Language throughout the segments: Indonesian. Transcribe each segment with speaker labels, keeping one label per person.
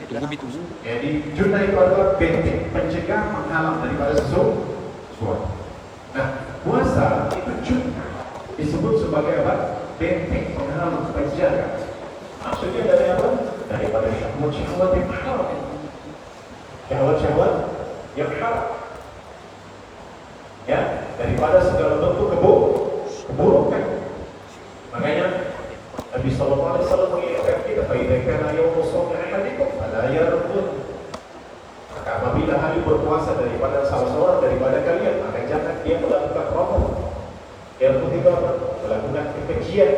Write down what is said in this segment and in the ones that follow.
Speaker 1: Ditunggu.
Speaker 2: Jadi junna itu adalah benteng, pencegah, menghalang daripada sesuatu. Nah, puasa itu junna disebut sebagai apa? Benteng, penghalang, penjaga. Maksudnya dari apa? Daripada syahwat-syahwat yang haram. Syahwat-syahwat yang haram. Ya, daripada segala bentuk keburukan. Makanya Nabi sallallahu alaihi wasallam mengingatkan kita, "Fa idza kana yawmu shawmi ahadikum fala yarfud." Maka apabila hari berpuasa daripada salah seorang daripada kalian, maka jangan dia melakukan rafath. Yarfud itu apa? Melakukan kekejian.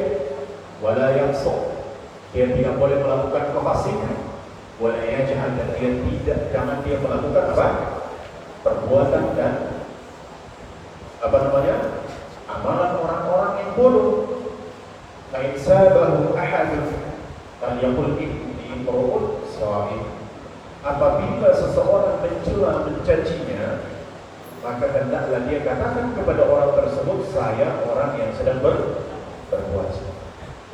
Speaker 2: Wala yamsuq. Dia tidak boleh melakukan kefasikan. Wala yajhal, dan jangan dia melakukan apa? Perbuatan dan amalan orang-orang yang bodoh. Lain sabahu ahadun falyaqul inni imru'un sha'im. Apabila seseorang mencela mencacinya, maka hendaklah dia katakan kepada orang tersebut, saya orang yang sedang berpuasa.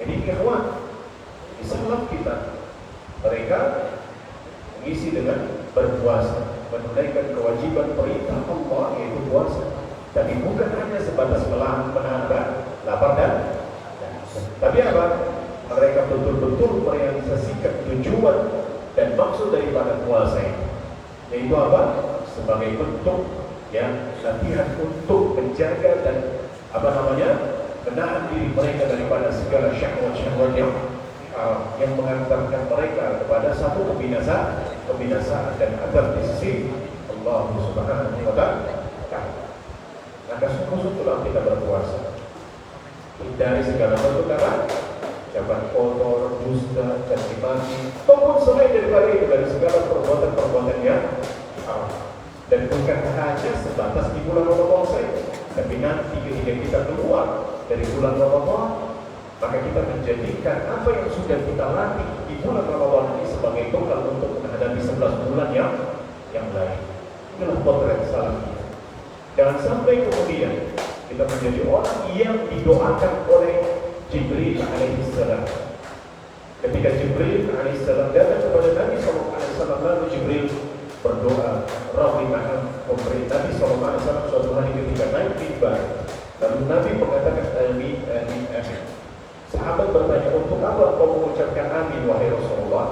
Speaker 2: Jadi ikhwan, Islam kita, mereka mengisi dengan berpuasa, menunaikan kewajiban perintah Allah yaitu puasa. Tapi bukan hanya sebatas menahan lapar dan tapi apa? Mereka betul-betul merealisasikan tujuan dan maksud daripada puasa ini, yaitu apa? Sebagai bentuk latihan untuk menjaga dan menahan diri mereka daripada segala syahwat-syahwat yang mengantarkan mereka kepada satu kebinasaan dan azab di sisi Allah Subhanahu wa Ta'ala. Maka sungguh-sungguhlah kita berpuasa, hindari segala bentuk ucapan kotor, dusta, caci maki, ataupun selain daripada itu, dari segala perbuatan-perbuatan yang haram. Dan bukan hanya sebatas di bulan Ramadan saja, tapi nanti ketika kita keluar dari bulan Ramadan, maka kita menjadikan apa yang sudah kita latih di bulan Ramadan ini sebagai bekal untuk menghadapi 11 bulan yang lain. Inilah potret salaf kita. Jangan sampai kemudian kita menjadi orang yang didoakan oleh Jibril alaihissalam. Ketika Jibril alaihissalam datang kepada Nabi sallallahu alaihi wasallam, lalu Jibril berdoa, Rabbi ma'am, memberi Nabi sallallahu alaihi wasallam suatu hari ketika naik mimbar. Lalu Nabi mengatakan amin, amin, amin. Sahabat bertanya, untuk apa kau mengucapkan amin wahai Rasulullah?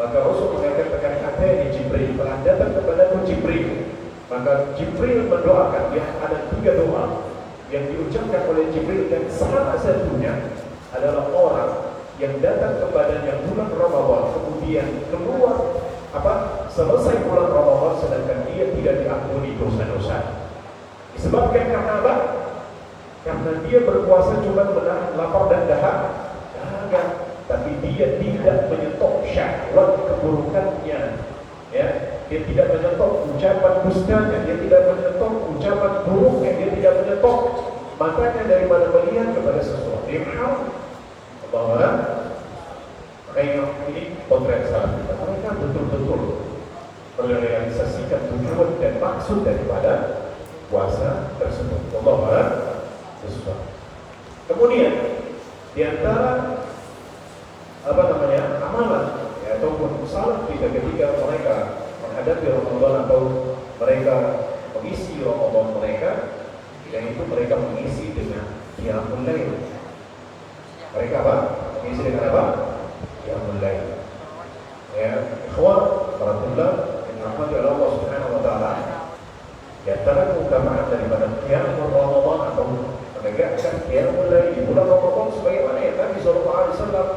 Speaker 2: Maka Rasul mengatakan, katanya Jibril, telah datang kepadaku Jibril. Maka Jibril mendoakan, ada 3 doa yang diucapkan oleh Jibril, dan salah satunya adalah orang yang datang kepadanya bulan Ramadan kemudian keluar selesai bulan Ramadan sedangkan dia tidak diampuni dosa-dosa. Disebabkan karena apa? Karena dia berpuasa cuma menahan lapar dan dahaga, tapi dia tidak menyetok syahwat keburukannya. Dia tidak menyetok ucapan dustanya, dia tidak menyetok ucapan buruknya, dia tidak menyetok matanya daripada melihat kepada sesuatu yang haram. Bahwa ini potret salaf kita, mereka betul-betul merealisasikan tujuan dan maksud daripada puasa tersebut. Allah sesuatu. Kemudian di antara amalan ataupun salaf kita ketika mereka menghadapi Ramadan atau mereka mengisi Ramadan mereka, yaitu mereka mengisi dengan qiyamul lail. Mereka mengisi dengan apa? Qiyamul lail. Ikhwan, baratullah, yang rahmati Allah Subhanahu wa Ta'ala, di antara keutamaan daripada qiyamul Ramadan atau menegakkan qiyamul lail di bulan Ramadan sebagaimana yang Nabi sallallahu alaihi wasallam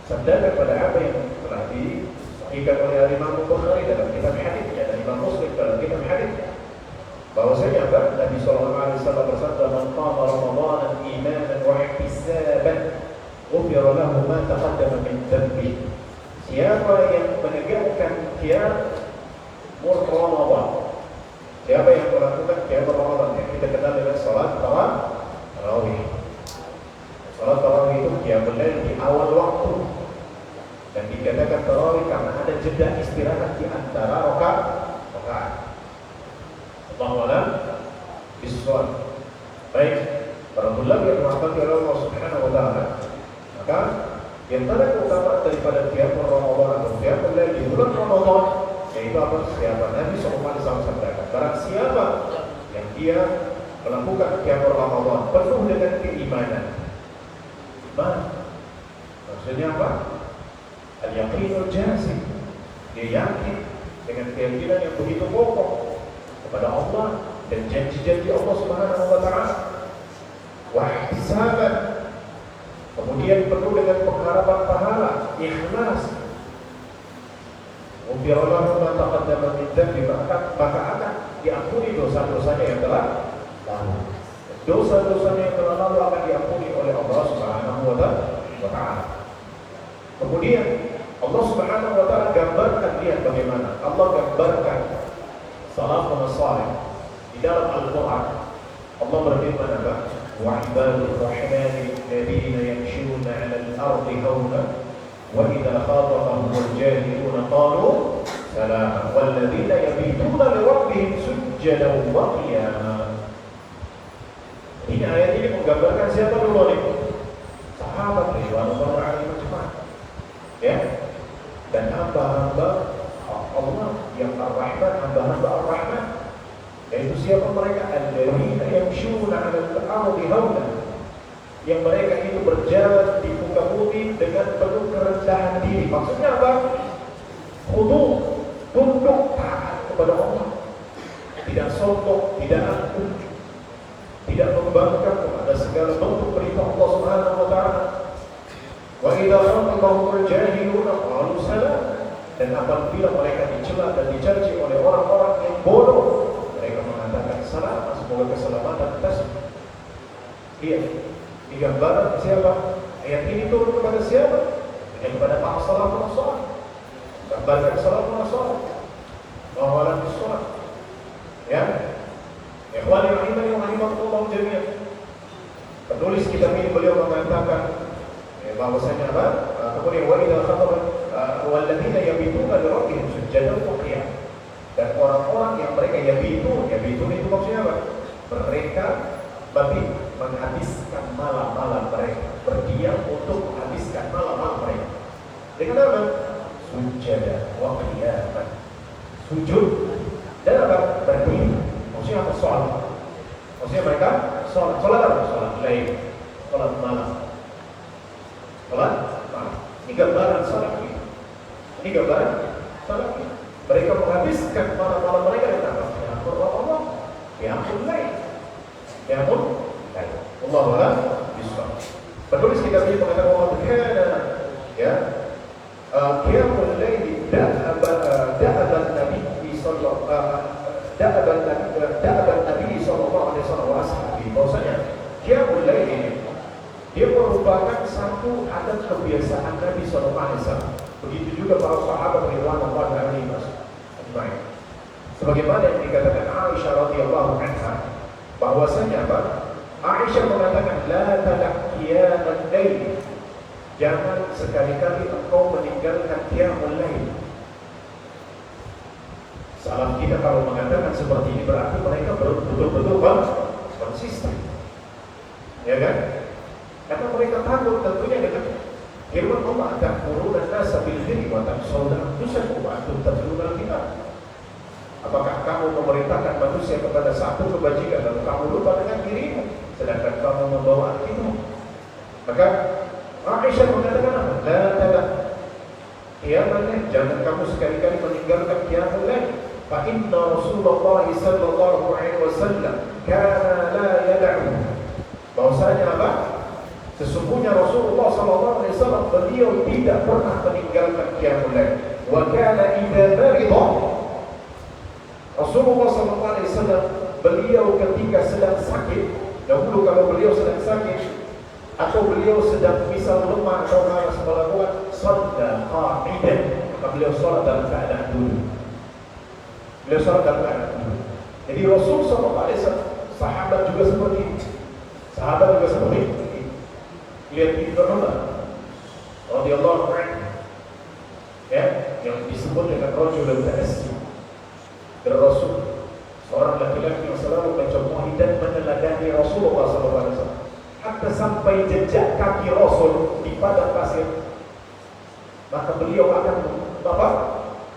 Speaker 2: sabdakan pada apa yang telah disahihkan oleh Imam Bukhari dalam kitab hadisnya dan Imam Muslim dalam kitab hadisnya, bahwasanya Nabi sallallahu alaihi wasallam bersabda, "Man qama Ramadan imanan wa ihtisaban, ghufira lahu ma taqaddama min dhanbi." Siapa yang menegakkan qiyamul Ramadan, siapa yang melakukan qiyamul Ramadan yang kita kenal dengan salat tarawih. Salat tarawih itu qiyamul lail di awal waktu, dan dikatakan tarawih karena ada jeda istirahat di antara rakaat. Allahu a'lam bishawab. Baik, para ulama yang dirahmati oleh Allah Subhanahu wa Ta'ala, maka Di antara keutamaan daripada qiyamul Ramadan atau qiyamul lail di bulan Ramadan yaitu apa? Siapa? Nabi SAW sabdakan, barang siapa yang dia melakukan qiyamul Ramadan penuh dengan keimanan. Iman maksudnya apa? Al-yaqinul jazim. Dia yakin dengan keyakinan yang begitu kokoh kepada Allah dan janji-janji Allah Subhanahu wa taala. Wa ihtisaban, kemudian penuh dengan pengharapan pahala, ikhlas. Ghufirallahu ma taqaddama min dhanbi, maka akan diampuni dosa-dosanya yang telah lalu. Dosa-dosanya yang telah lalu akan diampuni oleh Allah Subhanahu wa taala. Kemudian Allah Subhanahu wa taala gambarkan, lihat bagaimana Allah gambarkan salafun salih di dalam Al-Qur'an. Allah berfirman apa? Wa ibadur rahmani alladhina yamshuna 'alal ardi hawna wa idza khatabahumul jahiluna qalu salama wal ladzina yabituna li rabbihim sujjadan wa qiyama. Ini ayat ini menggambarkan siapa dulu nih? Sahabat ridwanullah alaihi majma'in. Ya. Dan hamba-hamba Allah yang Ar-Rahman, hamba-hamba Ar-Rahman, yaitu siapa mereka? Alladzina yamshuna 'alal ardi hawna, yang mereka itu berjalan di muka bumi dengan penuh kerendahan diri. Maksudnya apa? Khudu, tunduk taat kepada Allah, tidak sombong, tidak angkuh, tidak membangkang kepada segala bentuk perintah Allah Subhanahu wa taala. Wa idza khatabahumul jahiluna qalu salam, dan apabila mereka dicela dan dicaci oleh orang-orang yang bodoh, mereka mengatakan salam, semoga keselamatan atas. Iya, di gambaran siapa? Ayat ini turun kepada siapa? Kepada para salafun salih. Gambarkan salafun salih. Mawalan sholat. Ya, ikhwani rahimani wa rahimakumullah jami'an. Penulis kitab ini beliau mengatakan bahwasanya apa? Kemudian wa idza khataba walladzina yabituna li rabbihim sujjadan wa qiyam. Dan orang-orang yang mereka yabitun itu maksudnya apa? Mereka menghabiskan malam-malam mereka, berdiam untuk menghabiskan malam-malam mereka. Dengan apa? Sujjadan wa qiyam. Sujud dan apa? Berdiri. Maksudnya apa? Salat. Maksudnya mereka salat apa? Salat lail, salat malam. Salat malam. Ini gambaran salat ini. Ini gambaran salat ini. Mereka menghabiskan malam-malam mereka dengan apa? Qiyamul Ramadan, qiyamul lail, qiyamul lail. Wallahu a'lam bishawab. Penulis kitab ini mengatakan bahwa kana ya qiyamul lail da'aban Nabi sallallahu alaihi wasallam. Bahwasanya qiyamul lail ini dia merupakan satu adat kebiasaan Nabi sallallahu alaihi wasallam. Begitu juga para sahabat radhiyallahu anhum. Sebagaimana yang dikatakan Aisyah radhiyallahu anha, bahwasanya apa? Aisyah mengatakan la tadak qiyamul lail. Jangan sekali-kali engkau meninggalkan qiyamul lail. Salah kita kalau mengatakan seperti ini berarti mereka betul-betul konsisten. Ya kan? Karena mereka takut tentunya dengan firman Allah, ta'muruna an-nasa bil birri wa tansawna anfusakum wa antum tatluna al-kitab. Apakah kamu memerintahkan manusia kepada satu kebajikan lalu kamu lupa dengan dirimu sedangkan kamu membawa Alkitab? Maka Aisyah mengatakan apa? La tadak qiyamul lail, jangan kamu sekali-kali meninggalkan qiyamul lail. Fa inna Rasulullah sallallahu alaihi wasallam kana la yad'u. Bahwasanya apa? Sesungguhnya Rasulullah sallallahu alaihi wasallam beliau tidak pernah meninggalkan qiyamul lail. Wa kana idza marida, Rasulullah sallallahu alaihi wasallam beliau ketika sedang sakit, dahulu kalau beliau sedang sakit atau beliau sedang misal lemah atau malas melakukan salat qa'idan, maka beliau salat dalam keadaan duduk. Beliau salat dalam keadaan duduk. Jadi Rasul sallallahu alaihi wasallam, sahabat juga seperti ini. Sahabat juga seperti ini. Lihat Ibnu Umar radhiyallahu anhu, ya, yang disebut dengan rajulun ta'assi dari Rasul, seorang laki-laki yang selalu mencontohi dan meneladani Rasulullah sallallahu alaihi wasallam. Hatta sampai jejak kaki Rasul di padang pasir maka beliau akan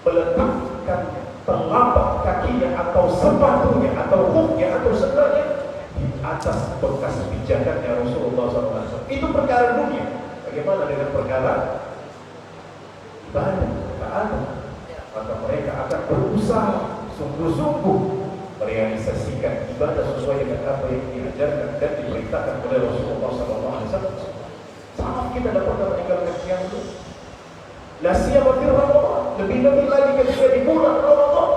Speaker 2: meletakkan telapak kakinya atau sepatunya atau hooknya atau sendalnya di atas bekas pijakannya Rasulullah SAW. Itu perkara dunia. Bagaimana dengan perkara ibadah, taat? Maka mereka akan berusaha sungguh-sungguh merealisasikan ibadah sesuai dengan apa yang diajarkan dan diperintahkan oleh Rasulullah SAW. Sama kita dapat meninggalkan yang itu. La siyama fi Ramadan, lebih-lebih lagi ketika di bulan Ramadan.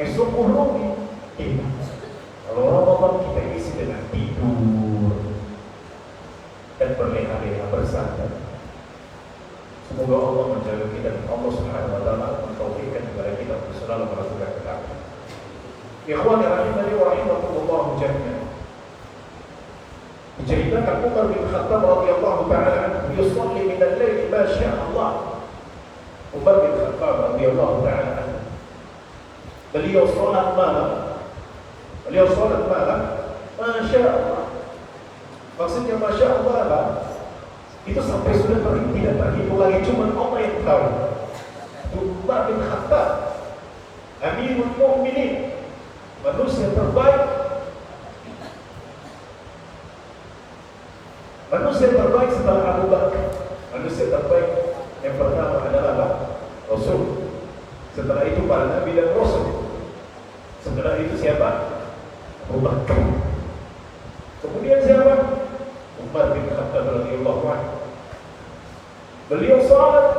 Speaker 2: Sungguh kita. Kalau Ramadan kita isi dengan tidur dan berleha-leha bersantai. Semoga Allah menjaga kita dan Allah Subhanahu wa taala mentaufikkan kepada kita untuk selalu melakukan ketaatan. Ikhwani rahimani wa rahimakumullah jami'an. Diceritakan Umar bin Khattab radhiyallahu taala anhu yusalli min al-lail ma syaa Allah. Umar bin Khattab radhiyallahu taala anhu beliau salat malam. Masya Allah. Maksudnya Masya Allah apa? Itu sampai sudah tidak terhitung lagi, cuma Allah yang tahu. Umar bin Khattab, Amirul Mu'minin, manusia terbaik. Manusia terbaik setelah Abu Bakar. Manusia terbaik yang pertama adalah Rasul. Setelah itu para Nabi dan Rasul. Setelah itu siapa? Abu Bakar. Kemudian siapa? Umar bin Khattab radhiyallahu anhu. Beliau salat,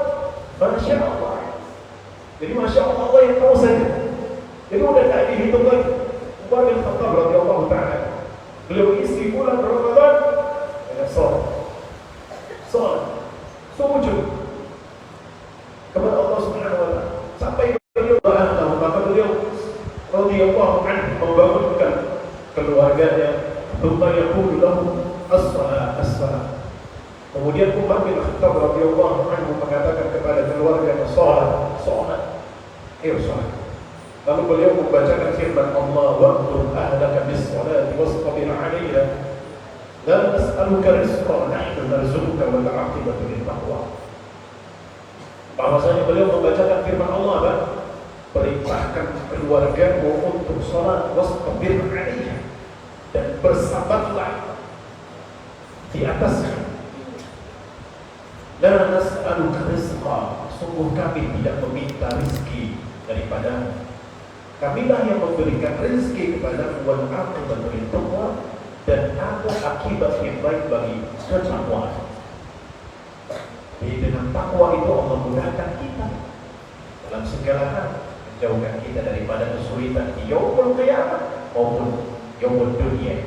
Speaker 2: Masya Allah. Jadi Masya Allah, Allah yang tahu saja. Jadi udah tak dihitung lagi. Umar bin Khattab radhiyallahu ta'ala, beliau isi bulan Ramadan dengan salat, sujud kepada Allah Subhanahu wa taala sampai beliau berdoa, maka beliau radhiyallahu anhu membangunkan keluarganya. Thumma yaqulu lahu as-salat, as-salat. Kemudian Umar bin Khattab radhiyallahu anhu mengatakan kepada keluarganya, salat. Salat. Lalu beliau membacakan firman Allah, wa'mur ahlaka bis-salati wastabir 'alaiha la nas'aluka rizqan nahnu narzuquka wal 'aqibatu lit-taqwa. Bahwasanya beliau membacakan firman Allah, perintahkan keluargamu untuk salat wastabir 'alaiha, dan bersabarlah di atasnya. La nas'aluka rizqan, sungguh kami tidak meminta rezeki daripada. Kamilah yang memberikan rezeki kepada wal aqibatu lit-taqwa, dan ada akibat yang baik bagi ketakwaan. Jadi dengan takwa itu Allah mudahkan kita dalam segala hal, menjauhkan kita daripada kesulitan di yaumul qiyamah maupun yaumul dunia,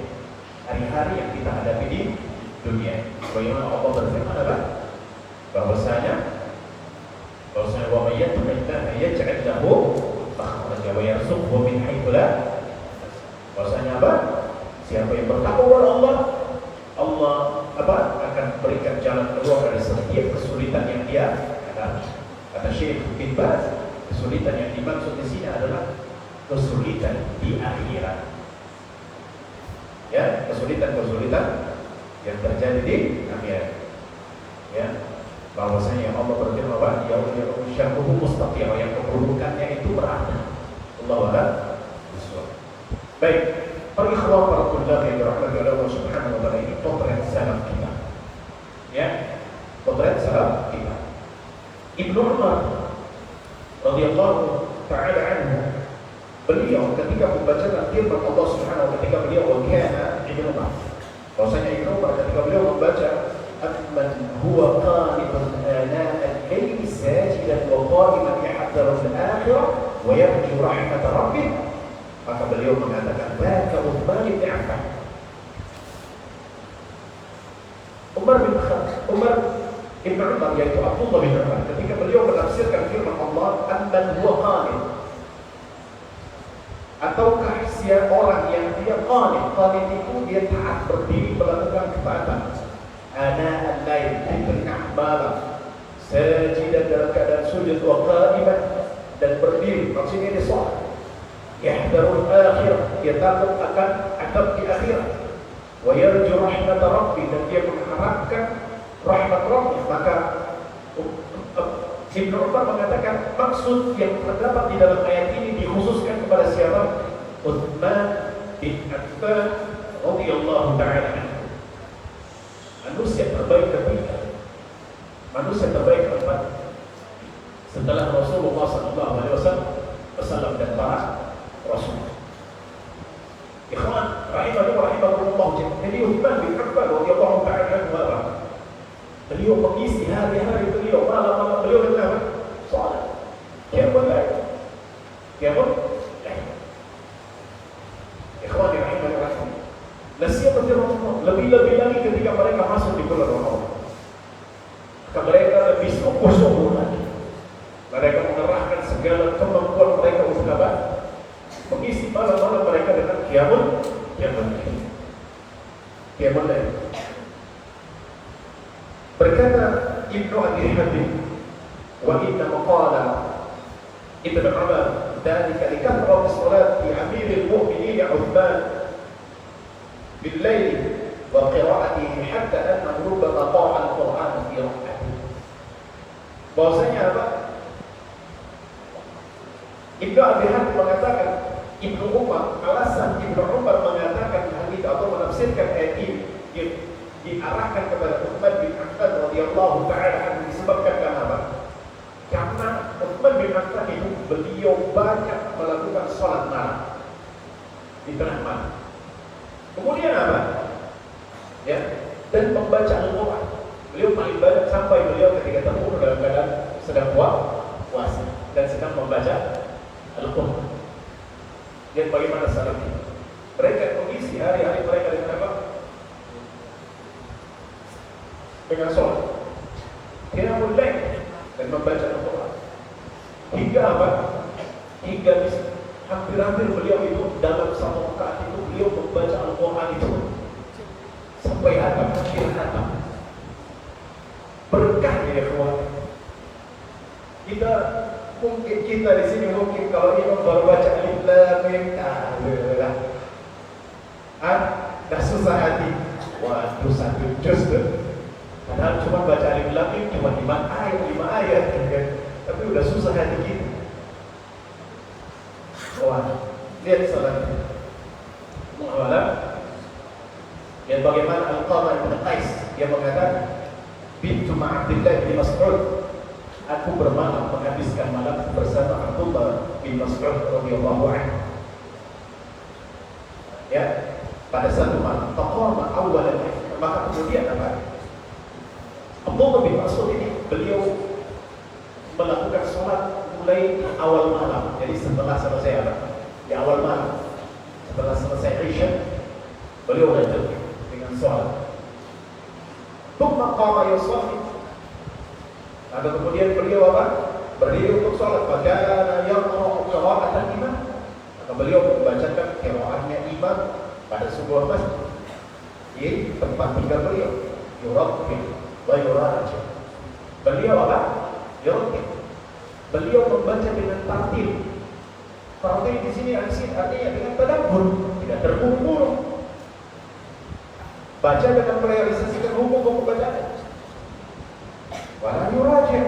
Speaker 2: hari-hari yang kita hadapi di dunia. Bagaimana Allah berfirman apa? Bahwasanya wa may yattaqillaha yaj'al lahu makhraja wa yarzuqhu min haitsu la yahtasib. Bahwasanya apa? Siapa yang bertakwa kepada Allah akan berikan jalan keluar dari setiap kesulitan yang dia hadapi. Kata Syekh bin Baz, kesulitan yang dimaksud di sini adalah kesulitan di akhirat. Ya, kesulitan yang terjadi di akhirat. Ya, bahwasanya Allah berfirman bahwa yaumul syarruhu mustaqim, yang keburukannya itu berada. Allahu a'lam bishawab. Baik, para ikhwan para tullab yang dirahmati oleh Allah Subhanahu wa taala, ini potret salaf kita. Ya, potret salaf kita. Ibnu Umar radhiyallahu ta'ala anhu, beliau ketika membacakan firman Allah Subhanahu wa taala, ketika beliau wakana Ibnu Umar, bahwasanya Ibnu Umar ketika beliau membaca man huwa qanitun ana al-layli sajidan wa qa'iman yahdharu al-akhirah wa yarju rahmat rabbih, maka beliau mengatakan baka Uthman bin Affan. Umar Ibn Umar, yaitu Abdullah bin Umar, ketika beliau menafsirkan firman Allah amman huwa qanit, ataukah siapa orang yang dia qanit itu dia taat berdiri melakukan ketaatan, ana al-lail, di tengah malam, sajidan dalam keadaan sujud, wa qa'iman, dan berdiri, maksudnya dia salat, yahdharul akhirah, dia takut akan adab di akhirat, wa yarju rahmat rabbi, dan dia mengharapkan rahmat Rabbi, maka Ibnu Umar mengatakan maksud yang terdapat di dalam ayat ini dikhususkan kepada siapa? Utsman bin Affan radhiyallahu taala anhu. Manusia terbaik ketiga, manusia terbaik keempat setelah Rasulullah SAW dan para Rasul. Ikhwan, rahimahullah. Jadi Utsman bin Affan radhiyallahu taala anhu, beliau mengisi hari-hari beliau, malam-malam beliau dengan apa? Salat. Qiyamul lail. Qiyamul lail. Ikhwan rahimahullah. Nasihat dari Rasulullah, lebih-lebih lagi ketika mereka masuk di bulan Ramadan. Mereka lebih sungguh-sungguh lagi. Mereka mengerahkan segala kemampuan mereka untuk apa? Mengisi malam-malam mereka dengan qiyamul lail. Qiyamul lail. Berkata Ibnu Abi Hatim, wa inna maqala Ibnu Umar dzalika likathrati salati amiril mu'minin Utsman bil lail wa qira'atihi hatta annahu rubbama qara'a al-Qur'an fi rak'atin. Bahwasanya apa? Ibnu Abi Hatim mengatakan, Ibnu Umar, alasan Ibnu Umar mengatakan hal itu atau menafsirkan ayat ini diarahkan kepada Utsman bin Affan radhiyallahu taala anhu disebabkan kenapa? Karena Utsman bin Affan itu beliau banyak melakukan salat malam di tengah malam. Kemudian apa? Ya, dan membaca Al-Qur'an. Beliau paling banyak sampai beliau ketika terbunuh dalam keadaan sedang puasa dan sedang membaca Al-Qur'an. Dan bagaimana salaf mereka mengisi hari-hari mereka dengan apa? Dengan sholat, qiyamul lail dan membaca Al-Quran. Hingga apa? Hingga hampir-hampir beliau itu dalam satu rakaat itu beliau membaca Al-Quran itu sampai hampir hatam. Berkahnya ya kawan. Kita di sini mungkin kalau imam baru baca alif lam mim dah susah hati. Waduh, satu juz tuh. Padahal cuma baca alif lam mim cuma 5 ayat kan? Tapi udah susah hati kita. Wah, lihat salat. Muhammad. Lihat bagaimana Al-Qamah bin Qais dia mengatakan, bintu Abdullah bin Mas'ud, aku bermalam menghabiskan malam bersama Abdullah bin Mas'ud radhiyallahu anhu. Ya, pada satu malam taqama awwalan, maka kemudian apa? Abdullah bin Mas'ud ini beliau melakukan sholat mulai awal malam. Jadi setelah selesai apa? Di awal malam, setelah selesai Isya, beliau lanjut dengan sholat. Tsumma qama yusalli. Lalu kemudian beliau apa? Berdiri untuk sholat. Fakana yaqra'u qira'atan imam. Maka beliau membacakan qira'atnya imam pada sebuah masjid di tempat tinggal beliau. Yurabbih wa yurajih. Beliau apa? Yurabbih. Beliau membaca dengan tartil. Tartil di sini artinya dengan tadabbur, tidak terburu-buru. Baca dengan merealisasikan hukum bacaan. Wala yurajih.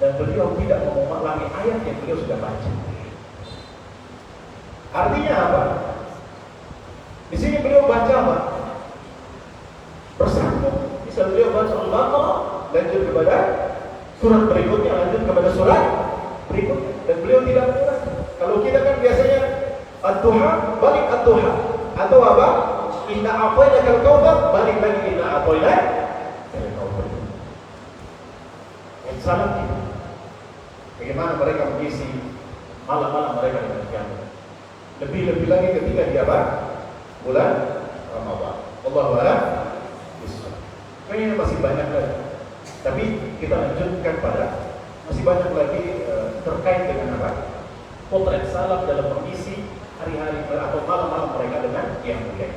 Speaker 2: Dan beliau tidak mengulangi ayat yang beliau sudah baca. Artinya apa? Di sini beliau baca apa? Bersambung. Bisa beliau baca Al-Baqarah, lanjut kepada surat berikutnya, lanjut kepada surat berikutnya, dan beliau tidak mengulang. Kalau kita kan biasanya ad-duha, balik ad-duha, atau apa? Inna a'tainaka al-kautsar, balik lagi inna a'tainaka al-kautsar. Yang salah kita. Bagaimana mereka mengisi malam-malam mereka dengan qiyam. Lebih-lebih lagi ketika dia apa? Bulan Ramadan. Wallahu a'lam bishawab. Ini masih banyak lagi. Tapi kita lanjutkan pada masih banyak lagi terkait dengan apa? Potret salaf dalam mengisi hari-hari atau malam-malam mereka dengan qiyam lail.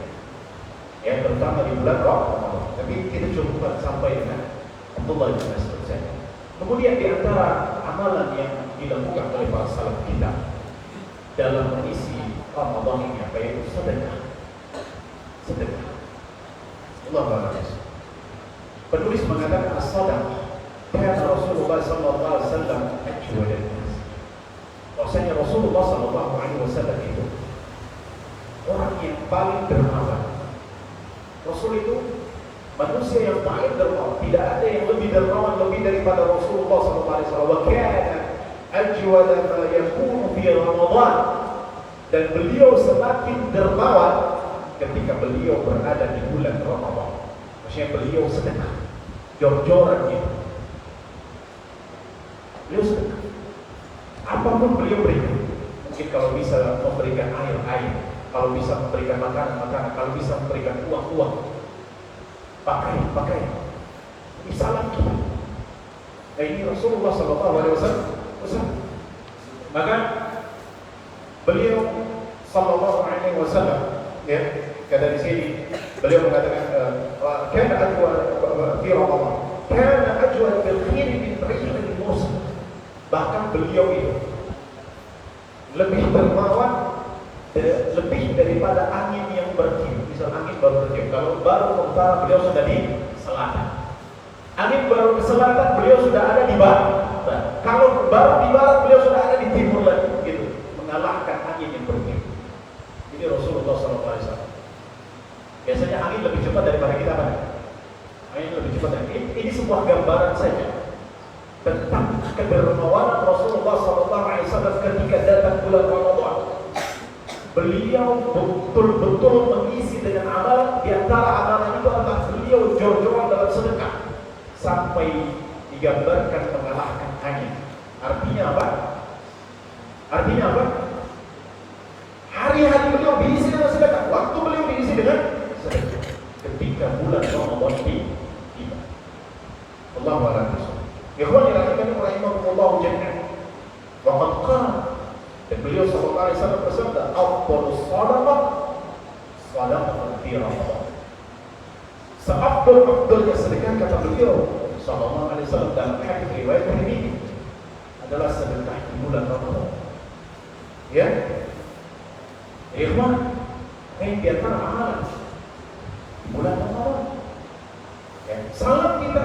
Speaker 2: Ya, terutama di bulan Ramadan. Tapi kita cukupkan sampai dengan Abdullah bin Mas'ud saja. Kemudian di antara amalan yang dilakukan oleh para salaf kita dalam mengisi Ramadan ini apa, yaitu sedekah. Sedekah. Allah Ta'ala. Penulis mengatakan as-sadaqah kana sallallahu alaihi wasallam ajwadan nas. Bahwasanya Rasulullah sallallahu alaihi wasallam itu orang yang paling dermawan. Rasul itu manusia yang paling dermawan. Tidak ada yang lebih dermawan lebih daripada Rasulullah sallallahu alaihi wasallam. Wa kana ajwada ma yakunu fi Ramadan. Dan beliau semakin dermawan ketika beliau berada di bulan Ramadan. Maksudnya beliau sedekah, jor-joran gitu. Beliau sedekah. Apapun beliau berikan. Mungkin kalau bisa memberikan air, kalau bisa memberikan makanan, kalau bisa memberikan uang, pakaian. Ini salam kita. Nah ini Rasulullah SAW. Maka beliau sallallahu alaihi wasallam, ya, kata di sini beliau mengatakan kana ajwa fi Ramadan, kana ajwa bil khair min rihil mursal. Bahkan beliau itu lebih dermawan, lebih daripada angin yang bertiup. Misal angin baru bertiup, kalau baru ke utara beliau sudah di selatan. Angin baru ke selatan beliau sudah ada di barat. Kalau baru di barat beliau sudah ada di timur lagi, gitu, mengalahkan angin yang bertiup. Ini Rasulullah SAW. Biasanya angin lebih cepat daripada kita, Pak. Angin lebih cepat dari ini sebuah gambaran saja tentang kedermawanan Rasulullah SAW ketika datang bulan Ramadan. Beliau betul-betul mengisi dengan amalan. Di antara amalan itu adalah beliau jor-joran dalam sedekah sampai digambarkan mengalahkan angin. Artinya apa? Hari-hari beliau diisi dengan sedekah. Waktu beliau diisi dengan sedekah. Ketika bulan Ramadan tiba. Allahu a'lam. Ikhwani rahimahumullah jami'an. Wa qad qala, dan beliau sallallahu alaihi wasallam bersabda, "Afdhalus shadaqah shadaqatun fi Ramadan." Seabdul-abdulnya sedekah, kata beliau sallallahu alaihi wasallam dalam hadis riwayat ini, adalah sedekah di bulan Ramadan. Ya, ikhwan, ini di antara amalan di bulan Ramadan. Ya, salam kita,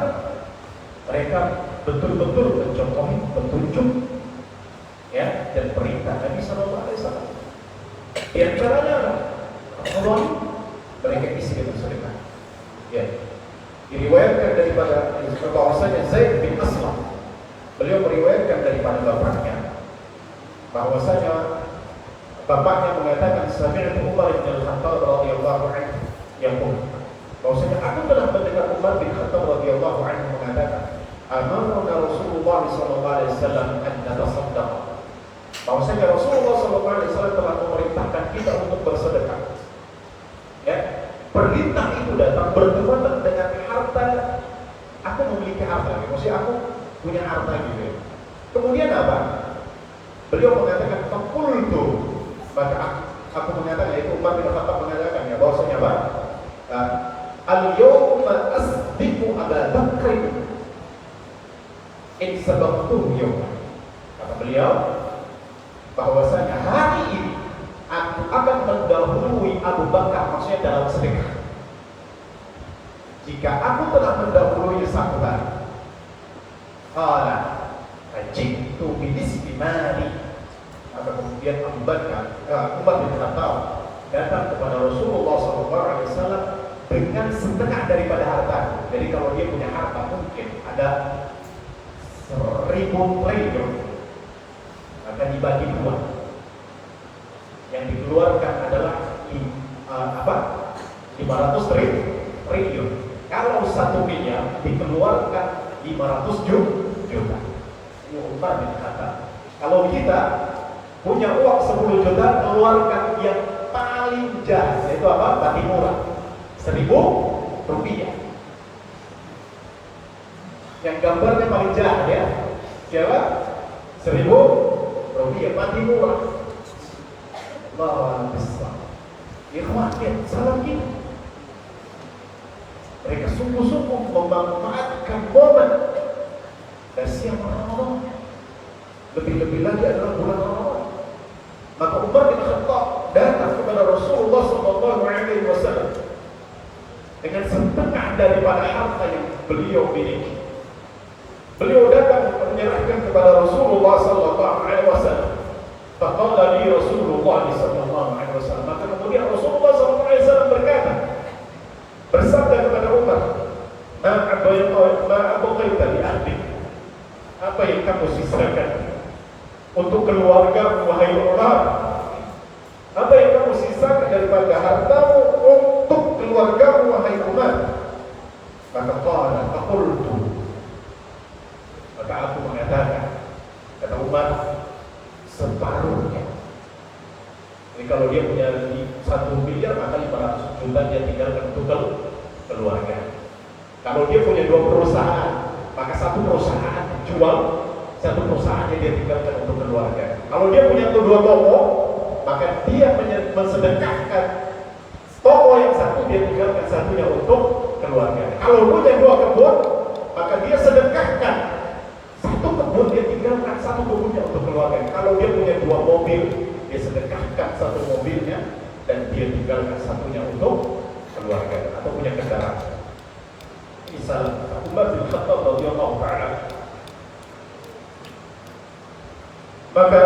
Speaker 2: mereka betul-betul mencontohi petunjuk, ya, dan perintah Nabi sallallahu alaihi wasallam. Di antaranya Ramadan mereka isi dengan sedekah. Ya, diriwayatkan daripada bahwasanya Zaid bin Aslam, beliau meriwayatkan daripada bapaknya bahwasanya bapaknya mengatakan, sami'tu Umar bin Khattab radhiyallahu anhu yaqul, bahwasanya aku telah mendengar Umar bin Khattab radhiyallahu anhu mengatakan, amarna Rasulullah sallallahu alaihi wasallam an natasaddaq, bahwasanya Rasulullah sallallahu alaihi wasallam telah memerintahkan kita untuk bersedekah. Ya, perintah itu datang bertepatan dengan harta. Aku memiliki harta, maksudnya aku punya harta gitu ya. Kemudian apa? Beliau mengatakan faqultu, maka aku mengatakan, yaitu Umar bin Khattab mengatakan, ya, bahwasanya apa? Al-yawma asdiqu Aba Bakr in sabaqtuhu yawma. Kata beliau bahwasanya hari ini aku akan mendahului Abu Bakar, maksudnya dalam sedekah. Jika aku telah mendahului satu hari, qala ajitu binisbi mali, maka kemudian Abu Bakar, Umar bin Khattab datang kepada Rasulullah SAW dengan setengah daripada harta. Jadi kalau dia punya harta mungkin ada 1.000 triliun, maka dibagi dua. Yang dikeluarkan adalah 500 triliun. Kalau 1 miliar dikeluarkan 500 juta. Ini Umar bin Khattab. Kalau kita punya uang 10 juta, keluarkan yang paling jahat, yaitu apa? Paling murah, 1.000 rupiah. Yang gambarnya paling jahat, ya, siapa? 1.000 rupiah, paling murah. Allahu Akbar. Ikhwan, salam kita. Mereka sungguh-sungguh memanfaatkan momen dan siang Ramadan. Lebih-lebih lagi adalah bulan Ramadan. Maka Umar bin Khattab datang kepada Rasulullah SAW dengan setengah daripada harta yang beliau miliki. Beliau datang menceritakan kepada Rasulullah sallallahu alaihi wasallam. Faqala li Rasulullah sallallahu alaihi wasallam. Maka kemudian Rasulullah sallallahu alaihi wasallam berkata, bersabda kepada Umar, ma abqaita li ahli, apa yang kamu sisakan untuk keluarga wahai Umar? Apa yang kamu sisakan daripada hartamu untuk keluarga wahai Umar? Maka qala aqultu, maka aku mengatakan, kata Umar, separuhnya. Jadi kalau dia punya 1 miliar, maka 500 juta dia tinggalkan untuk keluarga. Kalau dia punya 2 perusahaan, maka 1 perusahaan dijual, 1 perusahaannya dia tinggalkan untuk keluarga. Kalau dia punya 2 toko, maka dia mensedekahkan toko yang 1, dia tinggalkan 1-nya untuk keluarga. Kalau punya 2 kebun, maka dia sedekahkan 1 kebun, dia tinggalkan 1 kebunnya untuk keluarga. Kalau dia punya 2 mobil, dia sedekahkan 1 mobilnya dan dia tinggalkan 1-nya untuk keluarga atau punya kendaraan. Misal Umar bin Khattab radhiyallahu ta'ala, maka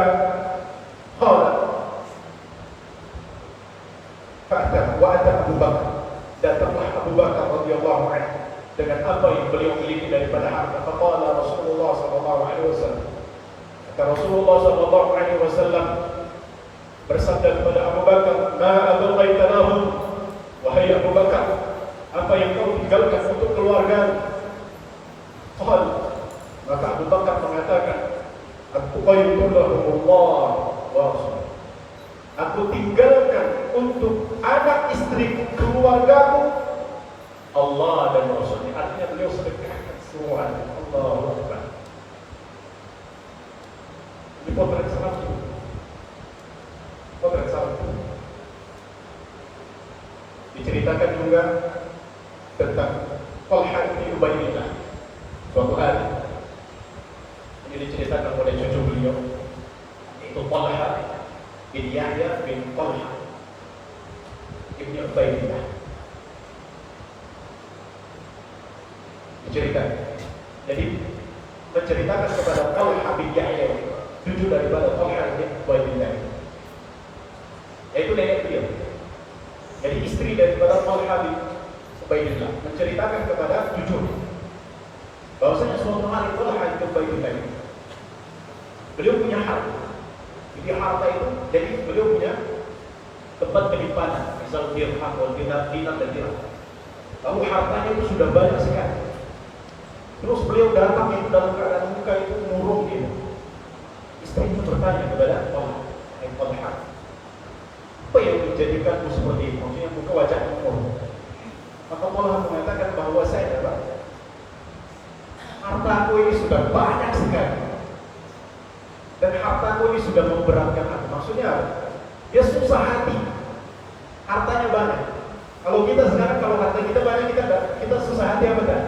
Speaker 2: qala fa'ata wa ata Abu Bakar, datanglah Abu Bakar radhiyallahu anhu dengan apa yang beliau miliki daripada harta. Faqala Rasulullah sallallahu alaihi wasallam, kata Rasulullah sallallahu alaihi wasallam bersabda kepada Abu Bakar, ma abqaita lahum, wahai Abu Bakar, apa yang kau tinggalkan untuk keluarga? Qal, maka Abu Bakar mengatakan, abqaitu lahumullah wa rasul, aku tinggalkan untuk anak istri keluargaku Allah dan Rasulnya. Artinya beliau sedekahkan semuanya. Allahu Akbar. Ini potret salam. Potret salam. Diceritakan juga tentang Talha bin Ubaidillah. Suatu hari ini diceritakan oleh cucu beliau, itu Talha bin Yahya bin Talha ibn Ubaidillah. Diceritakan. Jadi menceritakan kepada Talha bin Yahya, cucu daripada Talha bin Ubaidillah, yaitu nenek beliau. Jadi istri daripada Talha bin Ubaidillah menceritakan kepada cucu bahwasanya suatu hari Talha bin Ubaidillah beliau punya harta. Jadi harta itu, jadi beliau punya tempat penyimpanan, misal dirham, dinar dan dirham. Lalu hartanya itu sudah banyak sekali. Terus beliau datang itu dalam keadaan muka itu murung gitu. Istrinya bertanya kepada Talha, apa yang menjadikanmu seperti itu? Maksudnya muka wajahmu murung. Maka Talha mengatakan bahwa saya dapat hartaku ini sudah banyak sekali dan hartaku ini sudah memberatkan aku. Maksudnya dia susah hati, hartanya banyak. Kalau kita sekarang, kalau harta kita banyak, kita susah hati apa enggak?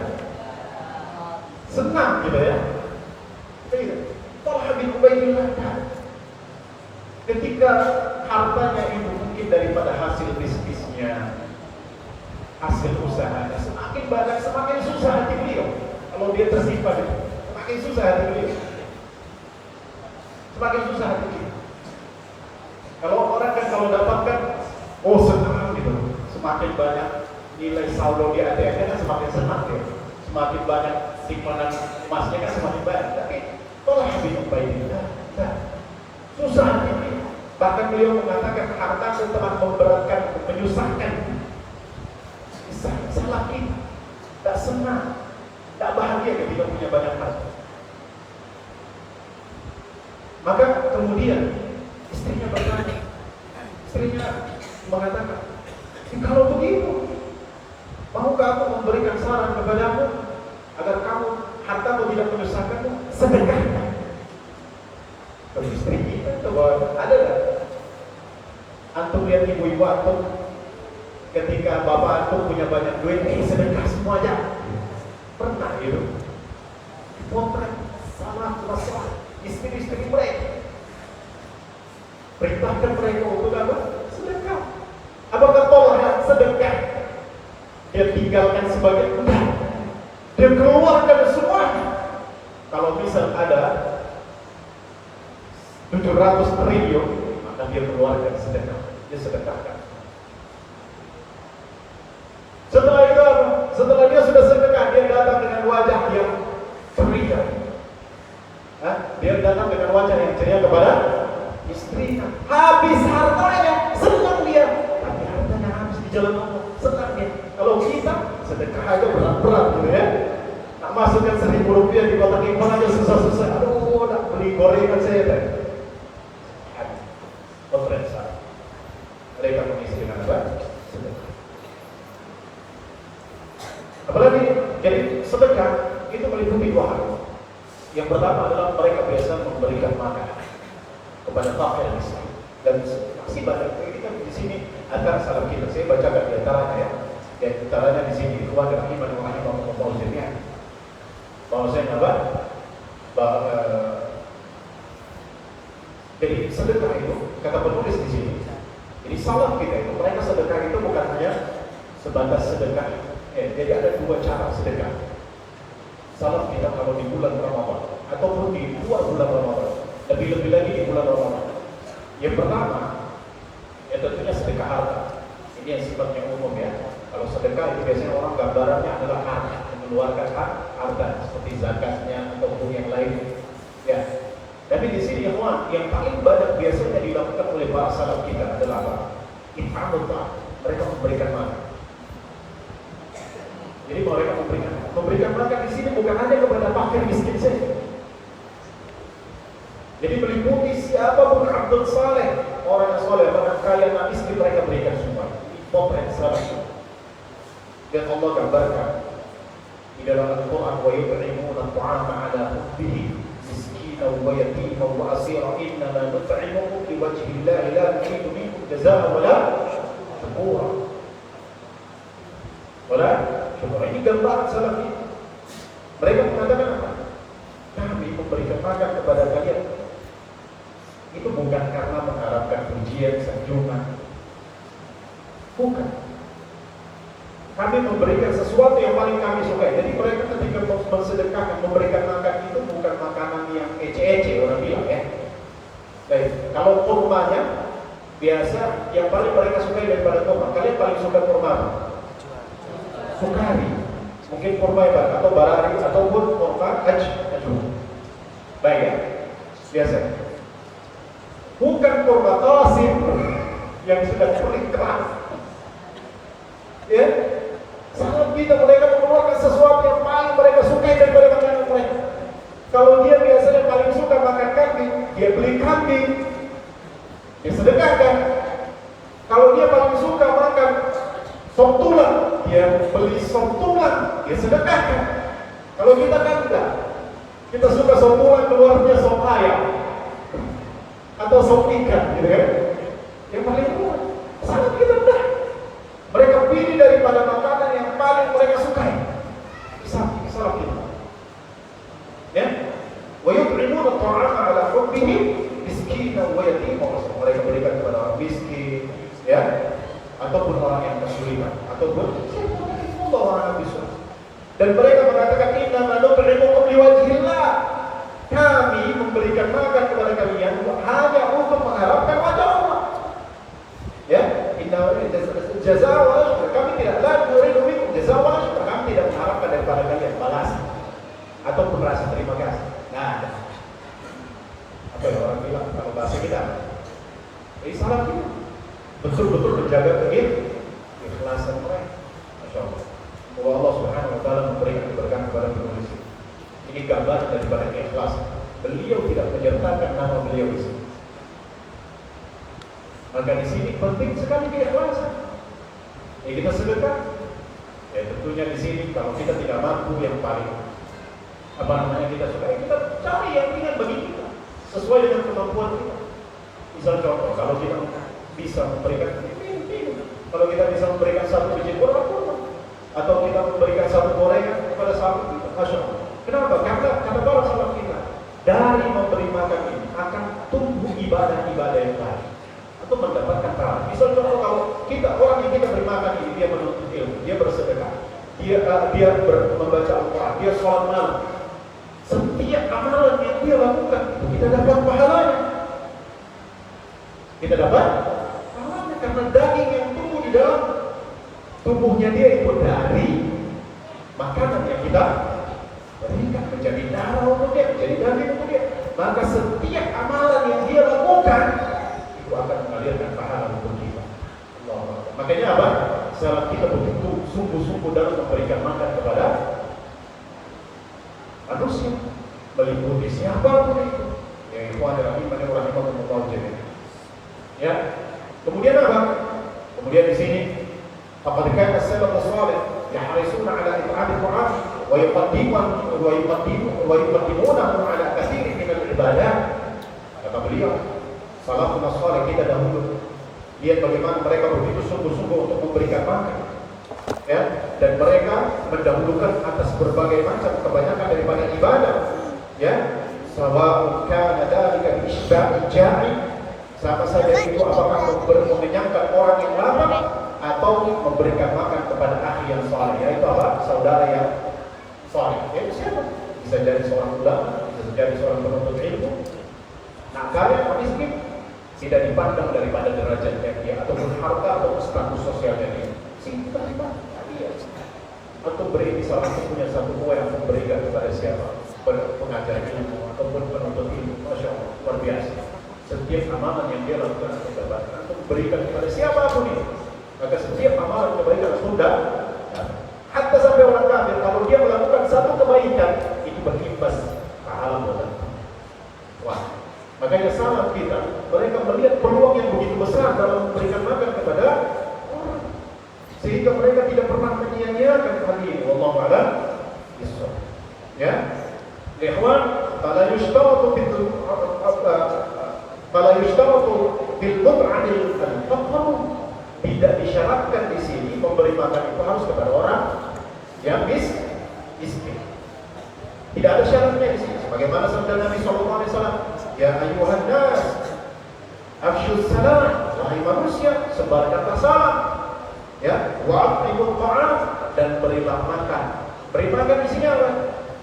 Speaker 2: Senang gitu ya. Talha bin Ubaidillah ketika hartanya itu mungkin daripada hasil bisnisnya, hasil usahanya semakin banyak, semakin susah hati beliau. Kalau dia tersimpan, semakin susah hati beliau. Semakin susah hati beliau. Kalau orang kan kalau dapatkan, oh senang gitu. Semakin banyak nilai saldo di ATM-nya kan semakin senang ya. Semakin banyak simpanan emasnya kan semakin banyak. Tapi Talha bin Ubaidillah susah hati beliau. Bahkan beliau mengatakan harta telah memberatkan, menyusahkan. Salah kita, tak senang, tak bahagia ketika punya banyak harta. Maka kemudian istrinya bertanya, istrinya mengatakan, kalau begitu, maukah aku memberikan saran kepadamu agar kamu hartamu tidak menyusahkanmu? Sedekahkan. Kalau istri kita coba ada nggak? Antum lihat ibu-ibu antum ketika bapak antum punya banyak duit, sedekah semua aja. Pernah gitu? Potret sama masalah istri-istri mereka. Perintahkan mereka untuk apa? Sedekah. Apakah Talha sedekah? Dia tinggalkan sebagian? Enggak. Dia keluarkan semuanya. Kalau misal ada 700 triliun, maka dia keluarkan sedekah, dia sedekahkan. Setelah itu apa? Setelah dia sudah sedekah, dia datang dengan wajah yang ceria. Dia datang dengan wajah yang ceria kepada istrinya. Habis hartanya, senang dia. Tapi hartanya habis di jalan Allah, senang dia. Kalau kita sedekah aja berat-berat gitu ya. Nak masukkan 1.000 rupiah di kotak iman aja susah-susah. Aduh, nak beli gorengan saya teh. Konferensi. Mereka mengisi dengan apa? Sedekah. Apalagi, jadi sedekah itu meliputi 2 hal. Yang pertama adalah mereka biasa memberikan makan kepada fakir miskin. Dan masih banyak ini kan di sini antara salaf kita. Saya bacakan di antaranya ya. Di antaranya di sini keluarga iman orang yang mau fauzannya. Bahwasanya apa? Jadi sedekah itu kata penulis di sini. Jadi salaf kita itu mereka sedekah itu bukan hanya sebatas sedekah. Jadi ada 2 cara sedekah. Salaf kita kalau di bulan Ramadan ataupun di luar bulan Ramadan, lebih-lebih lagi di bulan Ramadan. Yang pertama, ya tentunya sedekah harta. Ini yang sifatnya umum ya. Kalau sedekah itu biasanya orang gambarannya adalah harta, mengeluarkan harta seperti zakatnya ataupun yang lain. Ya. Tapi di sini yang paling banyak biasanya dilakukan oleh para salaf kita adalah apa? It'amut ta'am. Mereka memberikan makan. Jadi mereka memberikan makan di sini bukan hanya kepada fakir miskin saja. Jadi meliputi siapapun Abdul Saleh, orang yang soleh, orang kaya, nah miskin mereka berikan semua. Ini potret salah. Dan Allah gambarkan di dalam Al-Quran, wa yut'imuna at-ta'ama 'ala hubbihi miskinan wa yatiman wa asira innama nut'imukum liwajhi Allahi la nuridu minkum jazaa'an wa la syukura. Ini gambaran salaf ini. Mereka mengatakan apa? Kami memberikan makan kepada kalian itu bukan karena mengharapkan pujian, sanjungan. Bukan. Kami memberikan sesuatu yang paling kami sukai. Jadi mereka ketika bersedekah memberikan makan itu bukan makanan yang ece-ece orang bilang ya. Baik, kalau kurmanya biasa yang paling mereka sukai daripada kurma. Kalian paling suka kurma apa? Sukari. Mungkin kurma atau barari ataupun kurma aju. Baik ya. Biasa. Bukan kurma tasim yang sudah kulit keras. Ya. Saat kita mereka mengeluarkan sesuatu yang paling mereka sukai daripada makanan mereka. Kalau dia biasanya paling suka makan kambing, dia beli kambing, dia sedekahkan. Kalau dia paling suka makan sop tulang, dia beli sop tulang, dia sedekahkan. Kalau kita kan enggak, kita suka sop tulang keluarnya sop ayam atau sop ikan, gitu kan? Yang paling murah. Sangat kita enggak. Mereka pilih daripada makanan yang paling mereka sukai. Salah kita. Ya, wa yut'imuna at-ta'ama 'ala hubbihi miskinan wa yatiman. Mereka berikan kepada orang miskin, ya, ataupun orang yang kesulitan, ataupun orang yang bisa. Dan mereka mengatakan inna nut'imukum liwajhillah. Kami memberikan makan kepada kalian hanya untuk mengharapkan wajah Allah. Ya, inna jazaa wa syukur. Kami tidak nuridu minkum jazaa wa syukur. Kami tidak mengharapkan daripada kalian balas ataupun rasa terima kasih. Nah, apa yang orang bilang kalau bahasa kita? Ini salah kita. Betul-betul menjaga keikhlasan mereka. Masya Allah. Bahwa Allah Subhanahu Wa Taala memberikan keberkahan kepada penulis. Ini gambar daripada keikhlasan. Beliau tidak menyertakan nama beliau di sini. Maka di sini penting sekali keikhlasan. Ya kita sedekah. Ya tentunya di sini kalau kita tidak mampu yang paling kita suka, kita cari yang ringan bagi kita sesuai dengan kemampuan kita. Misal contoh, kalau kita bisa memberikan kalau kita bisa memberikan 1 biji kurma atau kita memberikan 1 gorengan kepada sahabat kita, Masya Allah. Kenapa? Karena kata para sahabat kita, dari memberi makan ini akan tumbuh ibadah-ibadah yang lain atau mendapatkan pahala. Misal contoh, kalau kita orang yang kita beri makan ini, dia menuntut ilmu, dia bersedekah, dia membaca Al-Quran, dia sholat malam, setiap amalan yang dia lakukan itu kita dapat pahalanya. Kita dapat pahalanya karena daging yang tumbuh di dalam tubuhnya dia itu dari makanan yang kita berikan, menjadi darah untuk dia, menjadi daging untuk dia. Maka setiap amalan yang dia lakukan itu akan mengalirkan pahala untuk kita. Makanya apa? Salat kita begitu sungguh-sungguh dalam memberikan makan kepada manusia, meliputi siapapun itu. Ya, ikhwan rahimani wa rahimakumullah jami'an. Ya. Kemudian apa? Kemudian di sini faqad kana as-salafus salih yahrisuna ala it'am al-ta'am wa yuqaddimunahu ala katsirin min al-ibadah. Kata beliau, salafun salih kita dahulu lihat bagaimana mereka begitu sungguh-sungguh untuk memberikan makan, ya, dan mereka mendahulukan atas berbagai macam kebanyakan daripada ibadah, ya. Sawa'un kana dzalika bi isba'i ja'i, sama saja itu apakah mengenyangkan orang yang lapar atau memberikan makan kepada akhi yang saleh, yaitu apa? Saudara yang saleh. Itu siapa? Bisa jadi seorang ulama, bisa jadi seorang penuntut ilmu. Nah, kalian miskin tidak dipandang daripada derajatnya dia ataupun harta atau status sosialnya dia. Tidak dipandang dia. Atau beri misalnya punya satu uang yang memberikan kepada siapa? Pengajar ilmu ataupun penuntut ilmu. Masya Allah, luar biasa. Setiap amalan yang dia lakukan untuk dapatkan atau berikan kepada siapapun itu, maka setiap amalan kebaikan sudah. Hatta sampai orang kafir kalau dia melakukan satu kebaikan itu berimbas pahala buat dia. Wah. Makanya salaf kita, mereka melihat peluang yang begitu besar dalam memberikan makan kepada orang, sehingga mereka tidak pernah menyia-nyiakan hal ini. Wallahu a'lam bishawab. Ya, ikhwan, fala yushtaratu bil mut'amil al-faqr, tidak disyaratkan di sini memberi makan itu harus kepada orang yang miskin. Tidak ada syaratnya di sini. Sebagaimana sabda Nabi sallallahu alaihi wasallam, ya ayuhan nas, afsyus salam, wahai manusia, sebarkanlah salam. Ya, wa at'imut ta'am, dan berilah makan. Beri makan di sini apa?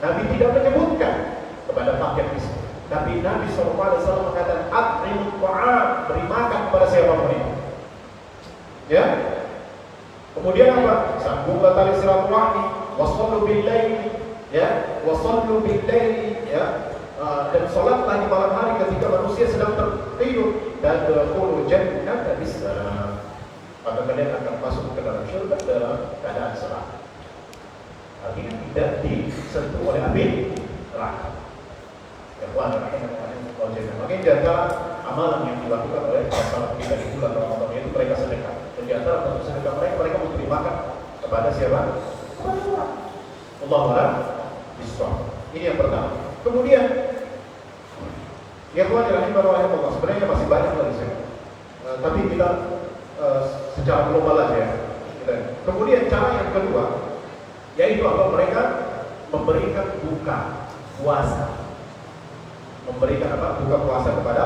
Speaker 2: Nabi tidak menyebutkan kepada fakir miskin. Tapi Nabi SAW mengatakan at'imut ta'am, beri makan kepada siapapun itu. Ya. Kemudian apa? Sambunglah tali silaturahmi, wassallu bil laili, ya, wassallu bil laili, ya. Dan salatlah di malam hari ketika manusia sedang tertidur, dan tadkhulul jannata bisalam, maka kalian akan masuk ke dalam syurga dalam keadaan selamat. Artinya tidak disentuh oleh api neraka. Ya, makanya di antara amalan yang dilakukan oleh para kita di bulan Ramadan itu mereka sedekah. Dan di antara bentuk sedekah mereka memberi makan kepada siapa? Kepada orang. Allahu a'lam bishawab. Ini yang pertama. Kemudian, ya Tuhan rahimahullah, sebenarnya masih banyak lagi saya. Tapi kita secara global aja ya. Kemudian cara yang kedua, yaitu apa? Mereka memberikan buka puasa. Memberikan apa? Buka puasa kepada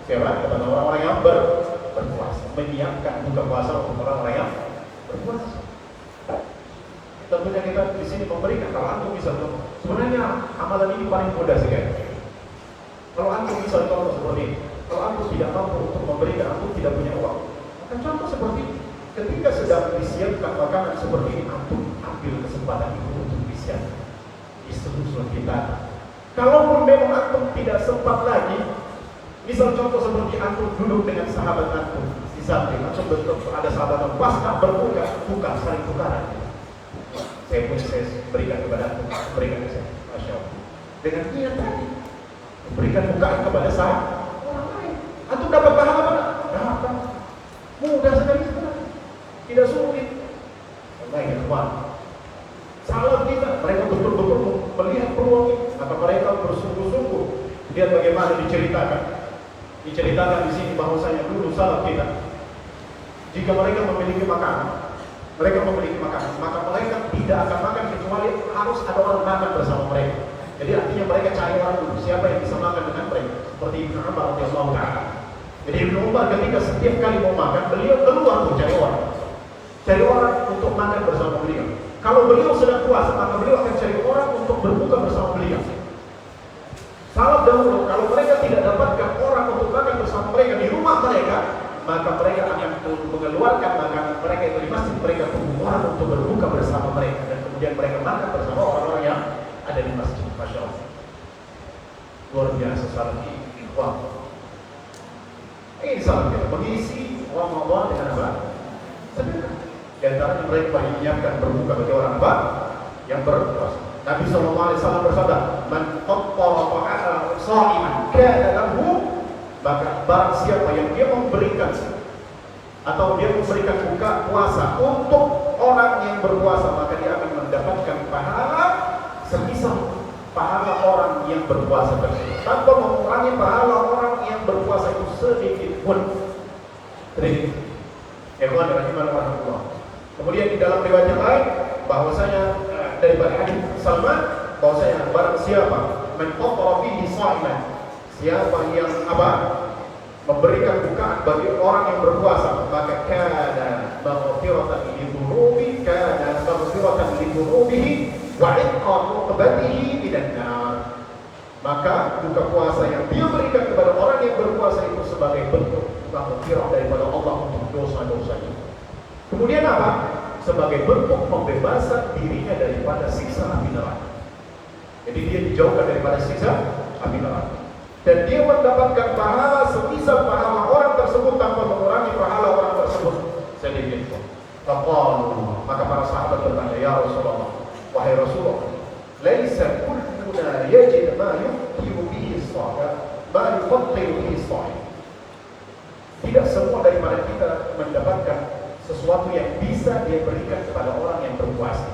Speaker 2: siapa? Kepada orang-orang yang berpuasa. Menyiapkan buka puasa untuk orang-orang yang berpuasa. Tentunya kita di sini memberikan. Kalau antum bisa, sebenarnya amalan ini paling mudah sekali. Kalau antum bisa contoh seperti ini, kalau antum tidak mampu untuk memberikan, antum tidak punya uang, akan contoh seperti ini. Ketika sedang disiapkan makanan seperti ini, antum ambil kesempatan itu untuk disiapkan di seluruh kita. Kalaupun memang antum tidak sempat lagi, misal contoh seperti antum duduk dengan sahabat antum di samping, antum betul ada sahabat antum pas tak buka saling tukaran. Saya berikan kepada antum, berikan ke saya, masya Allah. Dengan niat tadi, berikan bukaan kepada saya, orang lain. Antum dapat pahala apa? Dapat. Mudah sekali sebenarnya, tidak sulit. Baik ya teman. Salah kita, mereka betul-betul melihat peluang ini, maka mereka bersungguh-sungguh. Lihat bagaimana diceritakan di sini bahwasanya dulu salah kita, jika mereka memiliki makanan, maka mereka tidak akan makan kecuali harus ada orang makan bersama mereka. Jadi artinya mereka cari orang dulu, siapa yang bisa makan dengan mereka. Seperti Ibnu Umar radhiyallahu ta'ala. Jadi Ibnu Umar ketika setiap kali mau makan, beliau keluar untuk cari orang untuk makan bersama beliau. Kalau beliau sedang puasa, maka beliau akan cari orang untuk berbuka bersama beliau. Salaf dahulu, kalau mereka tidak dapatkan orang untuk makan bersama mereka di rumah mereka, maka mereka akan mengeluarkan makanan mereka itu di masjid, mereka tunggu orang untuk berbuka bersama mereka, dan kemudian mereka makan bersama orang-orang yang ada di masjid. Masya Allah, luar biasa salat ikhwan. Ini salat kita mengisi Ramadan dengan apa? Sedekah. Di antaranya mereka menyiapkan berbuka bagi orang apa? Yang berpuasa. Nabi SAW bersabda, "Man qattara ta'ala sha'iman kana lahu," maka barang siapa yang dia memberikan atau dia memberikan buka puasa untuk orang yang berpuasa, maka dia akan mendapatkan pahala semisal pahala orang yang berpuasa tersebut, tanpa mengurangi pahala orang yang berpuasa itu sedikit pun. Sedikit. Ikhwan rahimahullah. Kemudian di dalam riwayat yang lain bahwasanya daripada hadis Salman bahwasanya barang siapa man qattara fihi sha'iman, siapa yang memberikan bukaan bagi orang yang berpuasa, maka kana maghfiratan li dhunubihi wa 'itqan uqbatihi minan nar. Maka buka puasa yang dia berikan kepada orang yang berpuasa itu sebagai bentuk maghfirah daripada Allah untuk dosa-dosanya. Kemudian apa? Sebagai bentuk pembebasan dirinya daripada siksa api neraka. Jadi dia dijauhkan daripada siksa api neraka. Dan dia mendapatkan pahala semisal pahala orang tersebut tanpa mengurangi pahala orang tersebut sedikit pun. Faqalu, maka para sahabat bertanya, "Ya Rasulullah, wahai Rasulullah, laisa kulluna yajid ma yuqimu bihi as-shalah, ma yufattiru bihi as-shalah." Tidak semua daripada kita mendapatkan sesuatu yang bisa dia berikan kepada orang yang berpuasa.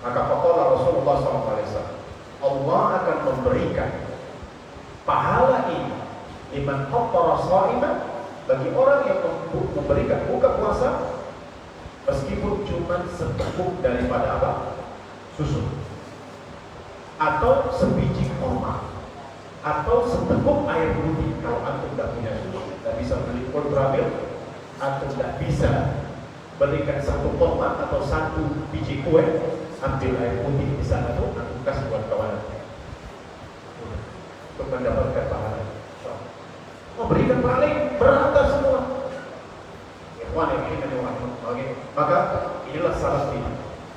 Speaker 2: Maka faqala Rasulullah SAW, Allah akan memberikan pahala ini liman qattara sha'iman, bagi orang yang memberikan buka puasa meskipun cuma seteguk daripada apa? Susu, atau sebiji kurma, atau seteguk air putih. Kalau antum tidak punya susu, tidak bisa beli ultra milk, antum tidak bisa berikan satu kurma atau satu biji kue, ambil air putih di sana tuh, antum kasih buat kawan untuk mendapatkan pahala. Memberikan paling berharga semua. Ikhwan yang ini orang. Maka inilah salaf kita.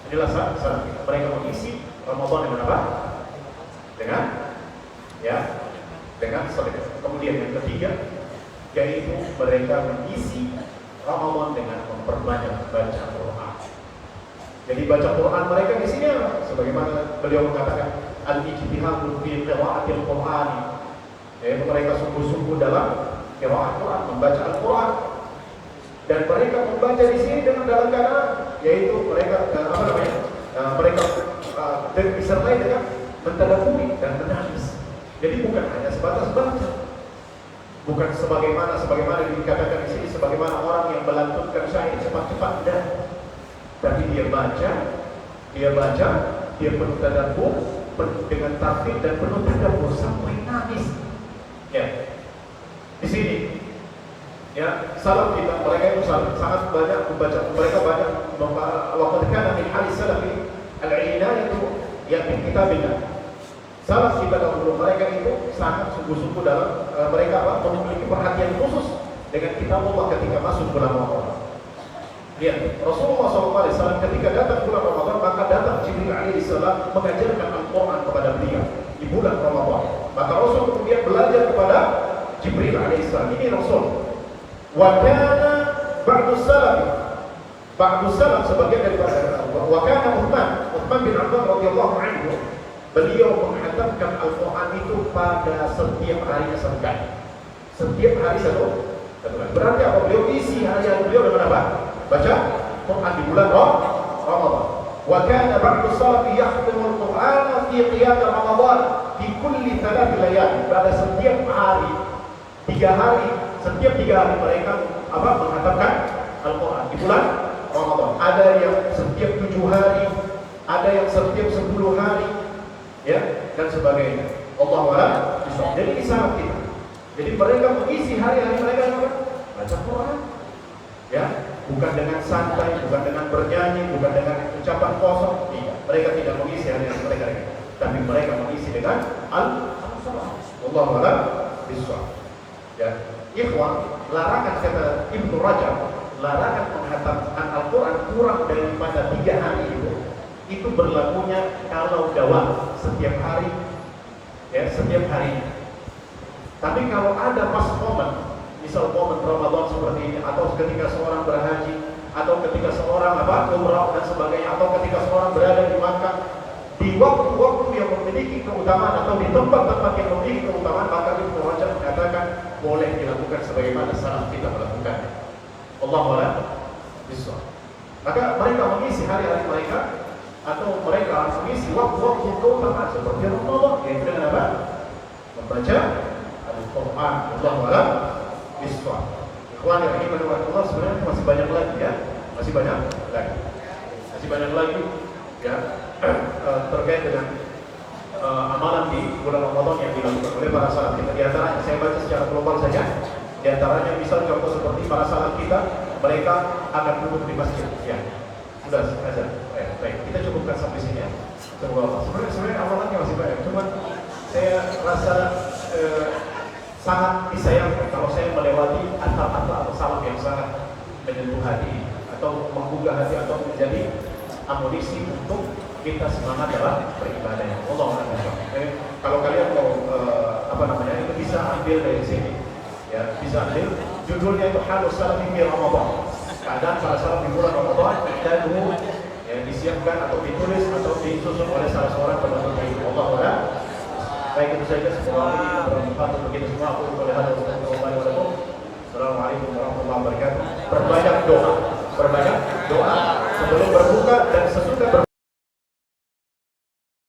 Speaker 2: Inilah salaf kita. Mereka mengisi Ramadan dengan apa? Dengan sedekah. Kemudian yang ketiga, yaitu mereka mengisi Ramadan dengan memperbanyak baca Quran. Jadi baca Quran mereka di sini sebagaimana beliau mengatakan al-ijtihadu fi qira'atil Quran, yaitu mereka sungguh-sungguh dalam qira'at Quran, membaca Al-Quran. Dan mereka membaca di sini dengan dalam keadaan, yaitu mereka mereka disertai dengan mentadabburi dan menangis. Jadi bukan hanya sebatas baca, bukan sebagaimana dikatakan di sini, sebagaimana orang yang melantunkan syair cepat-cepat, tidak. Tapi dia baca, dia penuh tadabbur, dengan tartil dan penuh tadabbur sampai nangis. Ya, di sini, ya, salaf kita, mereka itu sangat banyak membaca, mereka banyak waktu kana min hadis salafi al-'inayah itu ya min kitabillah. Salaf kita dahulu mereka itu sangat sungguh-sungguh dalam mereka memiliki perhatian khusus dengan kitab Allah ketika masuk bulan Ramadan. Lihat, Rasulullah SAW ketika datang bulan Ramadan, maka datang Jibril alaihissalam mengajarkan Al-Quran kepada beliau di bulan Ramadan. Maka Rasul kemudian belajar kepada Jibril alaihissalam. Ini Rasul. Wa kana ba'du salaf sebagian daripada wa kana Uthman bin Affan radhiyallahu anhu, beliau menghatamkan Al-Quran itu pada setiap harinya sekali. Setiap hari satu. Berarti apa? Beliau isi harian beliau dengan apa? Baca Quran di bulan Ramadan. Wa kana ba'du salaf yakhtimu al-Qur'ana fi qiyam Ramadan fi kulli 3 layal. Pada setiap hari, 3 hari, setiap 3 hari mereka menghatamkan Al-Quran di bulan Ramadan. Ada yang setiap 7 hari, ada yang setiap 10 hari, ya, dan sebagainya. Allahu a'lam. Jadi ini sangat kita. Jadi mereka mengisi hari-hari mereka dengan baca Quran, ya, bukan dengan santai, bukan dengan bernyanyi, bukan dengan ucapan kosong. Tidak. Mereka tidak mengisi hari-hari mereka, tapi mereka mengisi dengan al-salat. Allahu a'lam. bisawab. Ya, ikhwan, larangan kata Ibnu Rajab, larangan menghatamkan Al-Quran kurang daripada 3 hari itu berlakunya kalau dawam setiap hari, ya setiap hari. Tapi kalau ada pas momen, misal momen Ramadan seperti ini, atau ketika seorang berhaji, atau ketika seorang umrah dan sebagainya, atau ketika seorang berada di Makkah, di waktu-waktu yang memiliki keutamaan atau di tempat-tempat yang memiliki keutamaan, maka Ibnu Rajab mengatakan boleh dilakukan sebagaimana salaf kita melakukan. Allahu a'lam bishawab. Maka mereka mengisi hari-hari mereka atau mereka mengisi waktu-waktu keutamaan seperti Ramadan, yaitu dengan apa? Membaca Al-Quran. Allahu a'lam bishawab. Ikhwan yang ini menurut Allah sebenarnya masih banyak lagi ya, masih banyak lagi ya terkait dengan amalan di bulan Ramadan yang dilakukan oleh para salaf kita. Di antaranya saya baca secara global saja. Di antaranya misal contoh seperti para salaf kita, mereka akan duduk di masjid. Ya, sudah saja. Baik, kita cukupkan sampai sini ya. Sebenarnya amalannya masih banyak. Cuma saya rasa sangat disayangkan kalau saya melewati atap-atap salaf yang sangat menyentuh hati atau menggugah hati atau menjadi amunisi untuk kita semangat dalam beribadahnya. Allah Akbar. Kalau kalian mau itu bisa ambil dari sini. Ya, bisa ambil. Judulnya itu Halus Salafi fi Ramadan. Keadaan para salaf di bulan Ramadan dan yang disiapkan atau ditulis atau disusun oleh salah seorang penuntut ilmu. Allah Akbar. Baik, itu saja. Semoga ini bermanfaat untuk kita semua. Aku boleh hadir untuk wabarakatuh. Assalamualaikum warahmatullahi wabarakatuh. Berbanyak doa sebelum berbuka dan sesudah berbuka.